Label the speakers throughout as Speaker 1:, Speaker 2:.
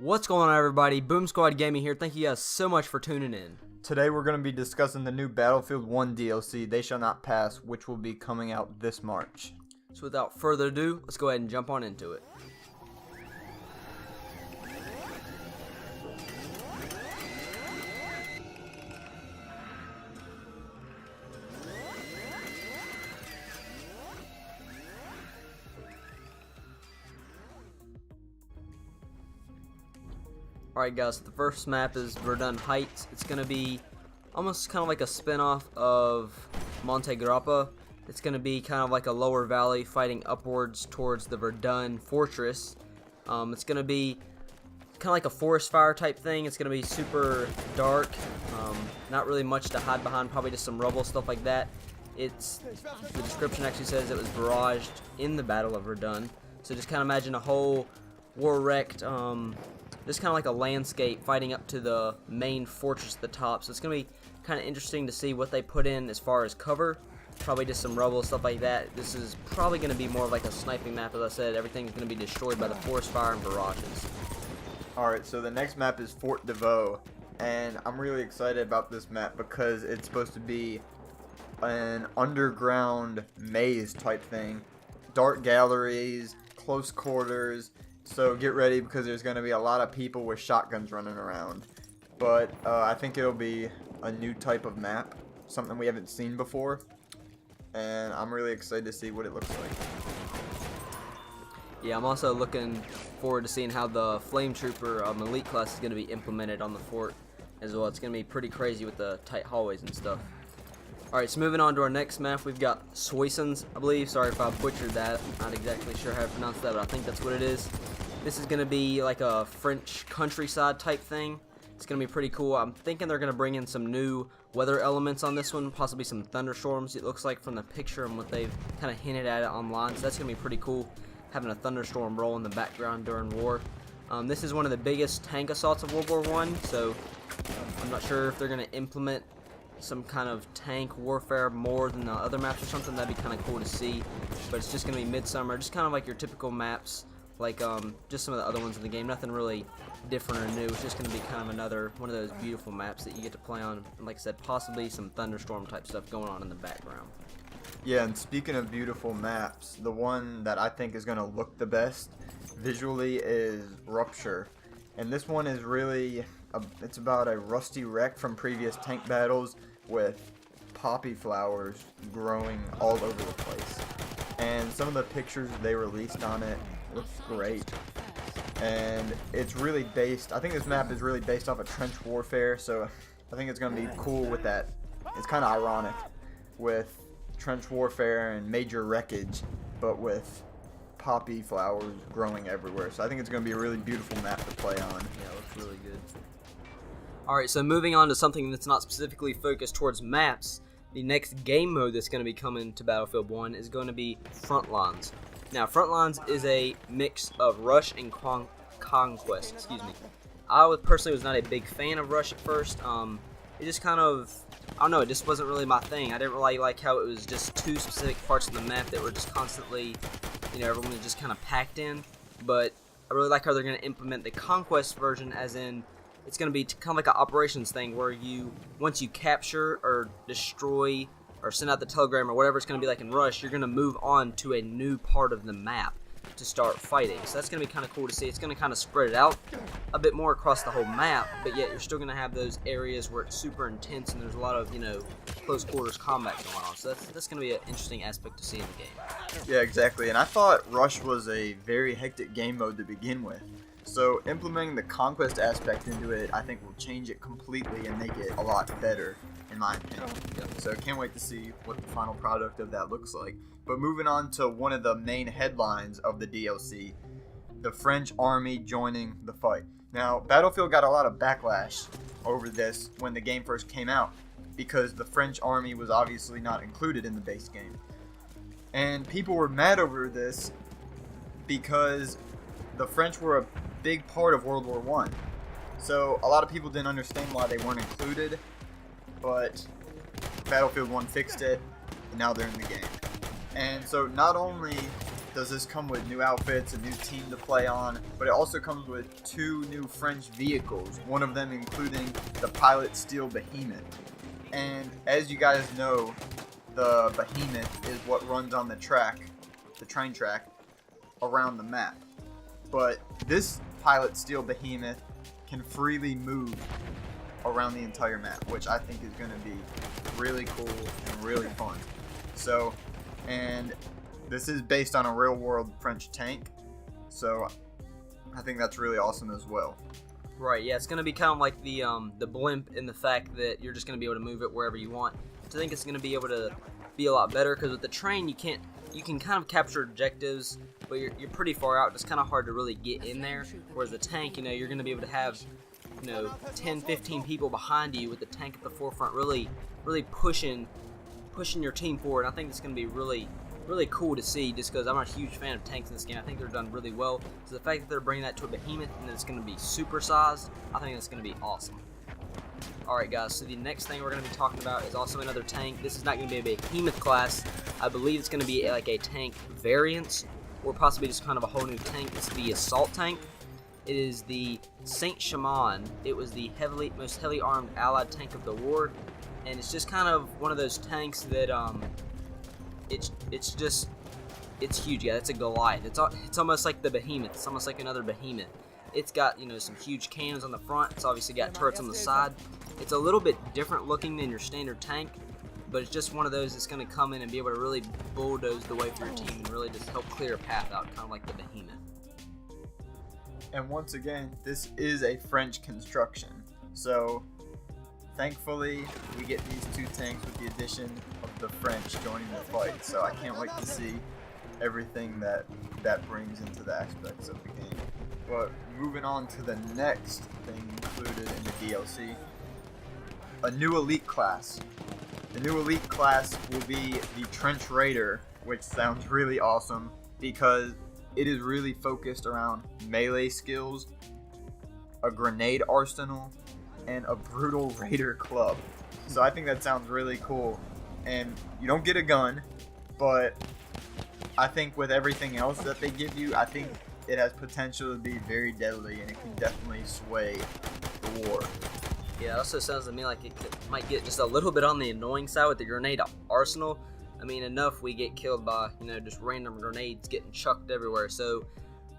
Speaker 1: What's going on, everybody? Boom Squad Gaming here. Thank you guys so much for tuning in.
Speaker 2: Today we're going to be discussing the new Battlefield 1 DLC, They Shall Not Pass, which will be coming out this March.
Speaker 1: So without further ado, let's go ahead and jump on into it. Alright guys, so the first map is Verdun Heights. It's going to be almost kind of like a spin-off of Monte Grappa. It's going to be kind of like a lower valley fighting upwards towards the Verdun fortress. It's going to be kind of like a forest fire type thing. It's going to be super dark, not really much to hide behind, probably just some rubble, stuff like that. The description actually says it was barraged in the Battle of Verdun. So just kind of imagine a whole war-wrecked, just kind of like a landscape fighting up to the main fortress at the top. So it's going to be kind of interesting to see what they put in as far as cover. Probably just some rubble, stuff like that. This is probably going to be more like a sniping map. As I said, everything's going to be destroyed by the forest fire and barrages.
Speaker 2: Alright, so the next map is Fort de Vaux. And I'm really excited about this map because it's supposed to be an underground maze type thing. Dark galleries, close quarters. So get ready because there's going to be a lot of people with shotguns running around. But I think it'll be a new type of map, something we haven't seen before. And I'm really excited to see what it looks like.
Speaker 1: Yeah, I'm also looking forward to seeing how the Flame Trooper elite class is going to be implemented on the fort as well. It's going to be pretty crazy with the tight hallways and stuff. Alright, so moving on to our next map, we've got Soissons, I believe. Sorry if I butchered that. I'm not exactly sure how to pronounce that, but I think that's what it is. This is going to be like a French countryside type thing. It's going to be pretty cool. I'm thinking they're going to bring in some new weather elements on this one, possibly some thunderstorms, it looks like from the picture and what they've kind of hinted at it online. So that's going to be pretty cool, having a thunderstorm roll in the background during war. This is one of the biggest tank assaults of World War I, so I'm not sure if they're going to implement some kind of tank warfare more than the other maps or something. That'd be kind of cool to see, but it's just going to be midsummer, just kind of like your typical maps, like just some of the other ones in the game. Nothing really different or new. It's just going to be kind of another one of those beautiful maps that you get to play on, and like I said, possibly some thunderstorm type stuff going on in the background.
Speaker 2: Yeah, and speaking of beautiful maps, the one that I think is going to look the best visually is Rupture. And this one is really, it's about a rusty wreck from previous tank battles with poppy flowers growing all over the place. And some of the pictures they released on it looks great. And it's really based, I think this map is really based off of trench warfare, so I think it's going to be cool with that. It's kind of ironic with trench warfare and major wreckage, but with poppy flowers growing everywhere. So I think it's going to be a really beautiful map to play on.
Speaker 1: Yeah, it looks really good. Alright, so moving on to something that's not specifically focused towards maps, the next game mode that's going to be coming to Battlefield 1 is going to be Frontlines. Now, Frontlines is a mix of Rush and Conquest. Excuse me. I personally was not a big fan of Rush at first. It just kind of, I don't know, it just wasn't really my thing. I didn't really like how it was just two specific parts of the map that were just constantly, everyone was just kind of packed in. But I really like how they're going to implement the Conquest version, as in it's going to be kind of like an operations thing where once you capture or destroy or send out the telegram or whatever it's going to be like in Rush, you're going to move on to a new part of the map to start fighting. So that's going to be kind of cool to see. It's going to kind of spread it out a bit more across the whole map, but yet you're still going to have those areas where it's super intense and there's a lot of, close quarters combat going on. So that's going to be an interesting aspect to see in the game.
Speaker 2: Yeah, exactly. And I thought Rush was a very hectic game mode to begin with. So implementing the Conquest aspect into it, I think will change it completely and make it a lot better, in my opinion. So can't wait to see what the final product of that looks like. But moving on to one of the main headlines of the DLC, the French army joining the fight. Now, Battlefield got a lot of backlash over this when the game first came out, because the French army was obviously not included in the base game. And people were mad over this because the French were a big part of World War I. So a lot of people didn't understand why they weren't included, but Battlefield 1 fixed it, and now they're in the game. And so not only does this come with new outfits, a new team to play on, but it also comes with 2 new French vehicles, one of them including the Pilot Steel Behemoth. And as you guys know, the Behemoth is what runs on the train track, around the map. But this Pilot Steel Behemoth can freely move around the entire map, which I think is going to be really cool and really fun. So, and this is based on a real world French tank, so I think that's really awesome as well.
Speaker 1: Right, yeah, it's going to be kind of like the blimp in the fact that you're just going to be able to move it wherever you want. So I think it's going to be able to be a lot better, because with the train you can kind of capture objectives, but you're pretty far out. It's kind of hard to really get in there, whereas the tank, you're going to be able to have 10, 15 people behind you with the tank at the forefront, really pushing your team forward. I think it's going to be really cool to see, just because I'm a huge fan of tanks in this game. I think they're done really well. So the fact that they're bringing that to a behemoth and that it's going to be supersized, I think that's going to be awesome. Alright guys, so the next thing we're going to be talking about is also another tank. This is not going to be a behemoth class. I believe it's going to be like a tank variant, or possibly just kind of a whole new tank. It's the assault tank. It is the Saint-Chamond. It was the most heavily armed allied tank of the war, and it's just kind of one of those tanks that it's huge. Yeah, it's a Goliath. It's almost like the behemoth. It's almost like another behemoth. It's got some huge cannons on the front. It's obviously got turrets on the side. It's a little bit different looking than your standard tank, but it's just one of those that's going to come in and be able to really bulldoze the way for your team and really just help clear a path out, kind of like the behemoth.
Speaker 2: And once again, this is a French construction, so thankfully we get these 2 tanks with the addition of the French joining the fight. So I can't wait to see everything that brings into the aspects of the game. But moving on to the next thing included in the DLC, a new elite class. The new elite class will be the Trench Raider, which sounds really awesome because it is really focused around melee skills, a grenade arsenal, and a brutal raider club. So I think that sounds really cool. And you don't get a gun, but I think with everything else that they give you, I think it has potential to be very deadly, and it can definitely sway the war.
Speaker 1: Yeah, it also sounds to me like it might get just a little bit on the annoying side with the grenade arsenal. I mean, enough we get killed by, just random grenades getting chucked everywhere. So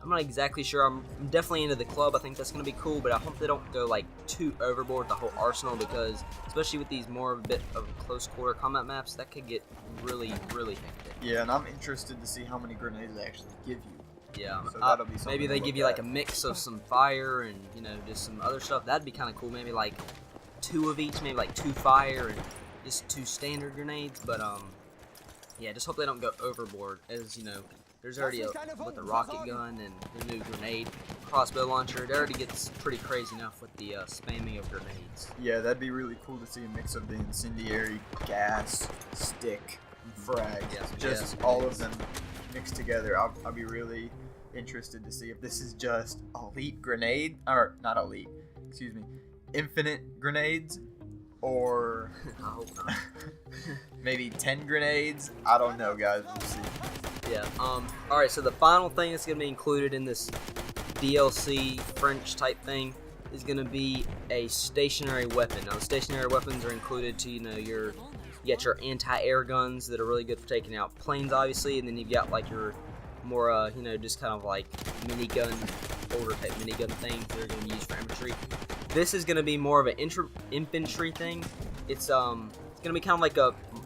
Speaker 1: I'm not exactly sure. I'm definitely into the club. I think that's going to be cool, but I hope they don't go like too overboard with the whole arsenal, because especially with these more of a bit of close quarter combat maps, that could get really hectic.
Speaker 2: Yeah, and I'm interested to see how many grenades they actually give you.
Speaker 1: Yeah,
Speaker 2: so that'll be
Speaker 1: maybe they give you like a mix of some fire and just some other stuff. That'd be kind of cool. Maybe like 2 of each, maybe like 2 fire and just 2 standard grenades. But yeah, just hope they don't go overboard. As there's already with the rocket gun and the new grenade crossbow launcher. It already gets pretty crazy enough with the spamming of grenades.
Speaker 2: Yeah, that'd be really cool to see a mix of the incendiary, gas, stick, frag, just all of them mixed together. I'll be really interested to see if this is just elite grenade, or not elite, excuse me, infinite grenades, or
Speaker 1: I hope not.
Speaker 2: maybe 10 grenades. I don't know, guys. We'll see.
Speaker 1: Yeah. Alright, so the final thing that's going to be included in this DLC French type thing is going to be a stationary weapon. Now, the stationary weapons are included to, you got your anti-air guns that are really good for taking out planes, obviously, and then you've got like your more, just kind of like minigun, older type minigun things that are going to be used for infantry. This is going to be more of an infantry thing. It's going to be kind of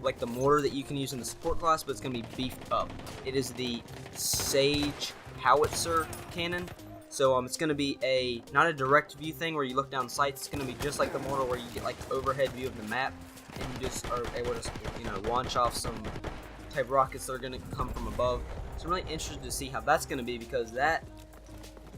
Speaker 1: like the mortar that you can use in the support class, but it's going to be beefed up. It is the Sage howitzer cannon. So it's going to be not a direct view thing where you look down sights. It's going to be just like the mortar where you get like overhead view of the map, and you just are able to launch off some type rockets that are going to come from above. So I'm really interested to see how that's going to be, because that,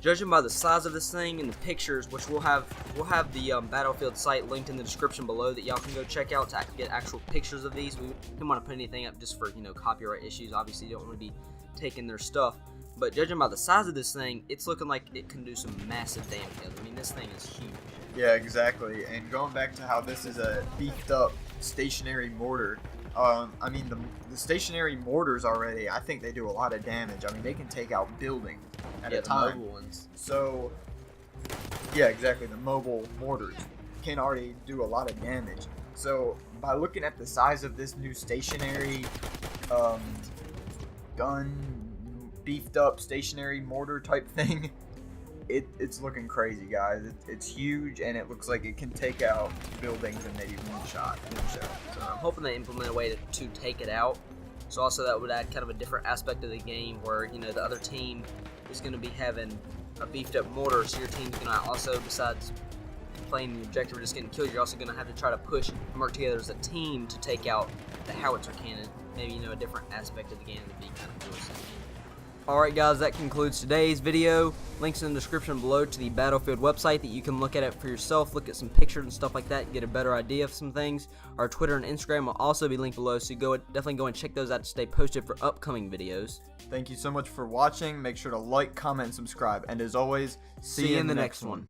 Speaker 1: judging by the size of this thing and the pictures, which we'll have the Battlefield site linked in the description below that y'all can go check out to get actual pictures of these. We didn't want to put anything up just for copyright issues. Obviously, you don't want to be taking their stuff. But judging by the size of this thing, it's looking like it can do some massive damage. I mean, this thing is huge.
Speaker 2: Yeah, exactly. And going back to how this is a beefed up stationary mortar, I mean, the stationary mortars already, I think they do a lot of damage. I mean, they can take out buildings at a time.
Speaker 1: The mobile ones.
Speaker 2: So, yeah, exactly. The mobile mortars can already do a lot of damage. So, by looking at the size of this new stationary gun, beefed up stationary mortar type thing, it's looking crazy, guys. It's huge, and it looks like it can take out buildings in maybe one shot.
Speaker 1: So I'm hoping they implement a way to take it out. So also that would add kind of a different aspect of the game where, you know, the other team is going to be having a beefed up mortar, so your team's going to also, besides playing the objective or just getting killed, you're also going to have to try to push and work together as a team to take out the howitzer cannon. Maybe, you know, a different aspect of the game would be kind of cool. Alright guys, that concludes today's video. Links in the description below to the Battlefield website that you can look at it for yourself, look at some pictures and stuff like that, and get a better idea of some things. Our Twitter and Instagram will also be linked below, so definitely go and check those out to stay posted for upcoming videos.
Speaker 2: Thank you so much for watching. Make sure to like, comment, and subscribe. And as always,
Speaker 1: See you in the next one.